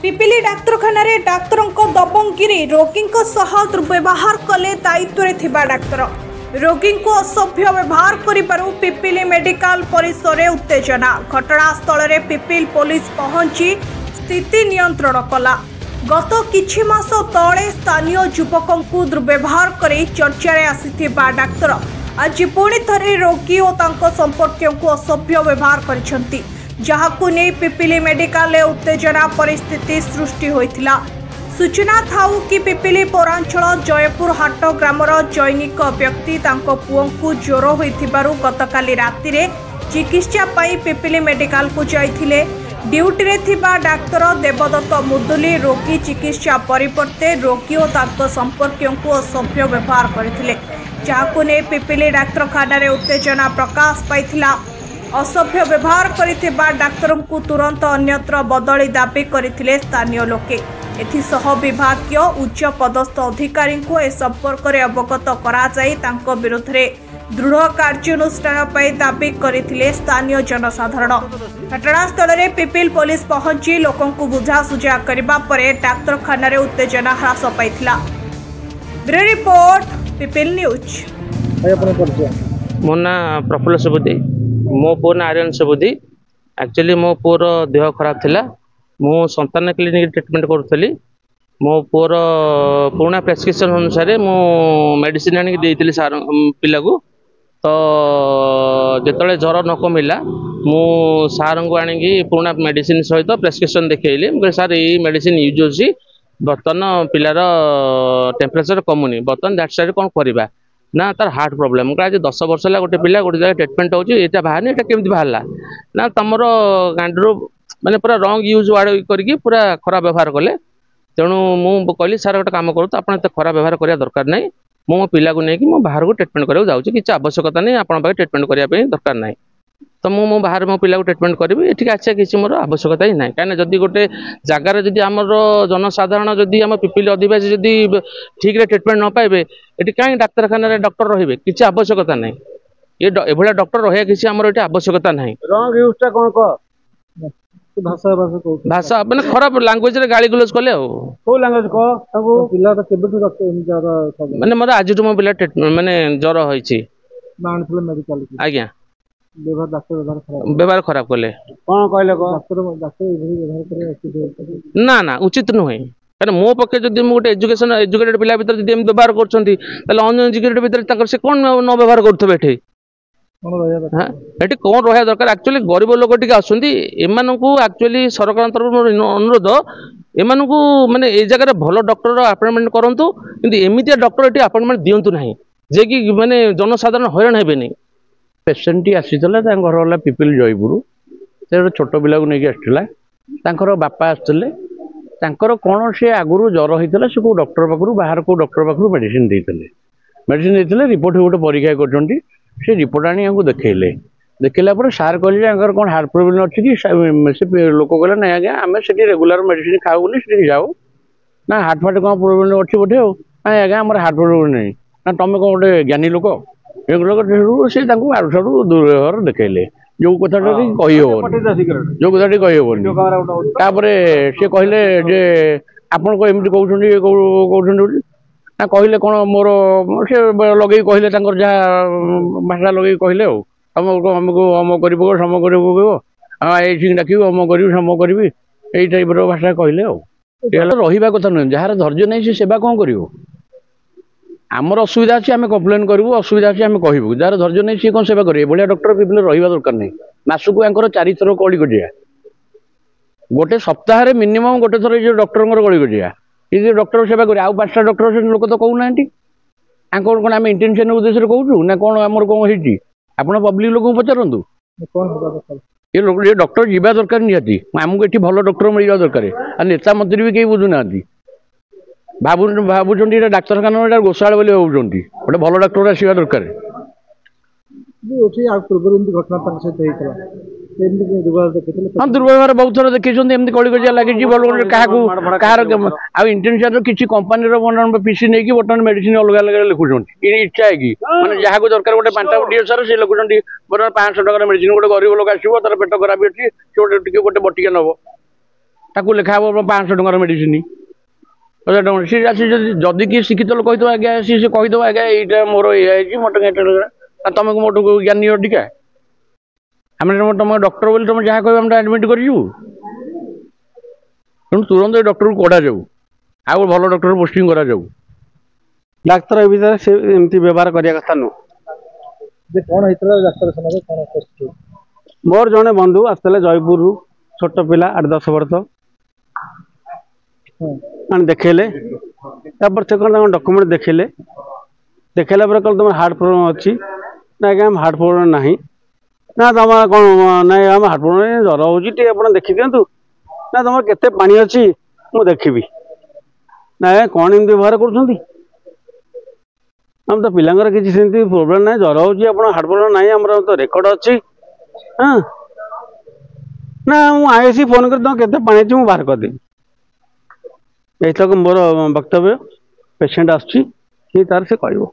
पिपिली डाक्तरखाना डाक्तरों दबंगिरी रोगी दुर्व्यवहार कले दायित्व डाक्तर रोगी को असभ्य व्यवहार करिबारु पिपिली मेडिकल परिसर में उत्तेजना घटनास्थल में पिपिल पुलिस पहुंची स्थिति नियंत्रण कला। गत किछि मास तले स्थानीय युवकों को दुर्व्यवहार कर चर्चा आसीथिबा डाक्तर आज पुणी थरे रोगी और तांको संपर्कियों को असभ्य व्यवहार करिसेंती जहाकु नहीं पिपिली मेडिकल उत्तेजना परिस्थिति सृष्टि होइथिला। सूचना थाउ कि पिपिली पौरांचल जयपुर हाट ग्रामर जैनिक व्यक्ति तांको पुओं को ज्वर होइथिबारु गतकाली राति रे चिकित्सा पाई पिपिली मेडिकल को जाइथिले। ड्यूटी रे थिबा डाक्तर देवदत्त मुदुली रोगी चिकित्सा परिवर्ते रोगी और तांको संपर्कियों को असभ्य व्यवहार करथिले जहाकु नहीं पिपिली डाक्तरखाना रे उत्तेजना प्रकाश पाइथिला। असभ्य व्यवहार करिथिबा डाक्तरों को तुरंत अन्यत्र बदली दाबी करथिले स्थानीय लोके। एथिसह विभागीय उच्च पदस्थ अधिकारी को ए संपर्क में अवगत करा जाई तांको विरुद्ध रे दृढ़ कार्यानुष्ठान पाई दाबी करथिले स्थानीय जनसाधारण। घटनास्थल में पिपिल पुलिस पहुंची लोकों को बुझासुझा करबा परे डाक्तरखाना रे उत्तेजना ह्रास पाइथिला। ब्यूरो रिपोर्ट पिपिल न्यूज। मो ना प्रफुल्ल सुबुद्धि मो पु ना आर्यन सुबुद्धि। एक्चुअली मो पुर देह खराब थिला मु संतान क्लिनिक ट्रीटमेंट करूली। मो पुर पुराना प्रेस्क्रिप्शन अनुसार मु मेडिसिन आनिक देइतिली सार पिला को। तो जेतले ज्वर न कमिला मु सार को आनिकी पुराना मेडिसिन सहित प्रेस्क्रिप्शन देखैली। सार ये मेडिसिन यूज होसी बर्तमान पिलार टेम्परेचर कमुनी बर्तमान दैट साइड कौन करवा ना तार हार्ट प्रॉब्लम आज 10 वर्ष है गोटे पिला गोटे जगह ट्रीटमेंट होता बाहर ये केमती बाहर ना तुम गांडू माने पूरा रंग यूज वार्ड करके पूरा खराब व्यवहार कले। तेणु मु कहली सार गोटे काम करूँ आप खराब व्यवहार करने दरकार नहीं मो पिला को लेकिन मो बाहर को ट्रीटमेंट कराया जाऊँगी किसी आवश्यकता नहीं आप ट्रीटमेंट करने दरकार नहीं। तो मो बाहर मो पिला को ट्रीटमेंट करी ये आसिया किसी मोर आवश्यकता ही ना कहीं जदि गोटे जगार जदि आमर जनसाधारण जदि आम पिपिली अधिवासी जदि ठीक रे ट्रीटमेंट न पाइबे ये कहीं डाक्तरखाना डॉक्टर रे किसी आवश्यकता नहीं ये एभलिया डॉक्टर रहा किसी आमर ये आवश्यकता नहीं। रंग यूजटा कोन कह भाषा माने खराब लैंग्वेज रे गाली गलौज कले को लैंग्वेज कह सबो पिला त केबेटु डॉक्टर एम ज्यादा माने मोर आज मो पिला माने ज्वर होईची मानथले मेडिकल आज्ञा व्यवहार व्यवहार खराब कले कोन कहले को डॉक्टर एभली व्यवहार करे ना ना उचित नुहे कारण मो पक्षे जदि गोटे एजुकेटेड पिला भीतर जदि व्यवहार करछंती ताले अनएजुकेटेड भीतर ताकर से कोन न व्यवहार करथबे एठी हाँ ये कौन रहा दरकार। एक्चुअली गरीब लोक टी आसुँच एक्चुअली सरकार तरफ अनुरोध एम माने ए जगह भल डॉक्टर अपॉइंटमेंट करूँ कि एमती डॉक्टर ये अपॉइंटमेंट दिंतु ना जे कि माने जनसाधारण हैरान हेबेनी। पेसेंट आसी घर वाला पिपिल जयपुर से गोटे छोट पिला को लेकिन आसला बापा आसते कौन से आगुरी ज्वर होता से कौ डॉक्टर पाखु बाहर कौ डॉक्टर पाखु मेडिसिन देते रिपोर्ट गोटे परीक्षा कर से रिपोर्ट आनी देखले देखला सार कहले कौन हार्ट प्रोब्लेम अच्छी कि से लोक कहले ना आज्ञा आम से रेगुलर मेडिसिन खाऊनी से जाओ ना हार्ट फार्ट कौन प्रोब्लेम अच्छी बोधे हो ना आज्ञा आम हार्ट प्रोब्लेम नहीं ना तुम कौन गोटे ज्ञानी लोक से आड़ साड़ू दुर्व्यवहार देखले जो कथा जो कथा कहबनी सी कहले जे आपण को एमती कहते ना कहले कौन मोर से लगे कहले जहाँ भाषा लगे कहले आमको अम कर सम कर डाक अम करी सम करी यही टाइप भाषा कहले रहा कथा नुहे जार धैर्य नहीं से सेवा कौन कर आमर असुविधा अच्छी आम कम्प्लेन करूँ असुविधा अच्छी आम कहूँ जार धैर्य नहीं सी कौन सेवा करें भाया डॉक्टर पिपिल रहा दरकार नहीं मासक 4 थर कली कटिया गोटे सप्ताह मिनिमम गोटे थर जो डॉक्टर कली कटिया ये डॉक्टर सेवा करें आउ 5टा डॉक्टर लोक तो कहूना कौन आम इंटेंशन उद्देश्य कहूँ ना कौन आमर कौन होती आप पब्लिक लोक पचारतु ये डॉक्टर जीवा दरकार निहाती आमको ये भल डॉक्टर मिलवा दरकार आ नेता मंत्री भी कहीं बुझुना भावुंट डाक्तरखाना गोशाला बोली भावुंट गोटे भल डॉक्टर आसवा दरकार। हाँ दुर्व्यवहार बहुत थर देखी कलिकजिया लगी भल क्या इंटेंशन किसी कंपानी पीसी नहीं बर्तमान मेडिसिन अलग अलग लिखुंट इच्छा है कि मैंने जहाँ को दरकार गोटे 5टा सार से लिखुंट बर्तमान 500 टकर मेडिसिन गोटे गरीब लोक आसो तार पेट खराब अच्छी गोटे बटिका नब ताकू लिखा हम 500 टकर मेडिसिन 1000 टका सी आसी जदि किए शिक्षित लोक कही आज्ञा सी कहीदेव आज्ञा ये मोर ये मोटे तुम मोटू ज्ञानी टीका आम तुम डॉक्टर बोली तुम जहाँ कह एडमिट कर तुरंत डॉक्टर को कड़ा जाऊ आउ भल डॉक्टर पोस्टिंग करा जाऊ डाक्तर ए विषय से एमती व्यवहार करिया कथा नु जे कोन हितला डाक्तरखाना रे कोन पोस्ट मोर जने बंधु आसले जयपुर छोट पिला 8-10 वर्ष आन देखेले तब से कोन डॉक्यूमेंट देखेले देखेला पर कल तुम हार्ट प्रॉब्लम अछि ना कि हम हार्ट प्रॉब्लम नहीं ना तुम कोन नहीं हम हार्ट प्रॉब्लम जर होजी टे अपन देखि दियंतु ना तुम केते पानी अछि मु देखिबी ना कोन इन व्यवहार करछंती हम तो पिलांगर किसी सेमती प्रोब्लेम ना जर होची अपन हार्ट प्रॉब्लम नहीं हमर तो रेकॉर्ड अछि हां ना मु आईसी फोन कर तो केते पानी छु बाहर कर दे एतक मोर वक्तव्य पेशेंट आछि कि तार से कहबो।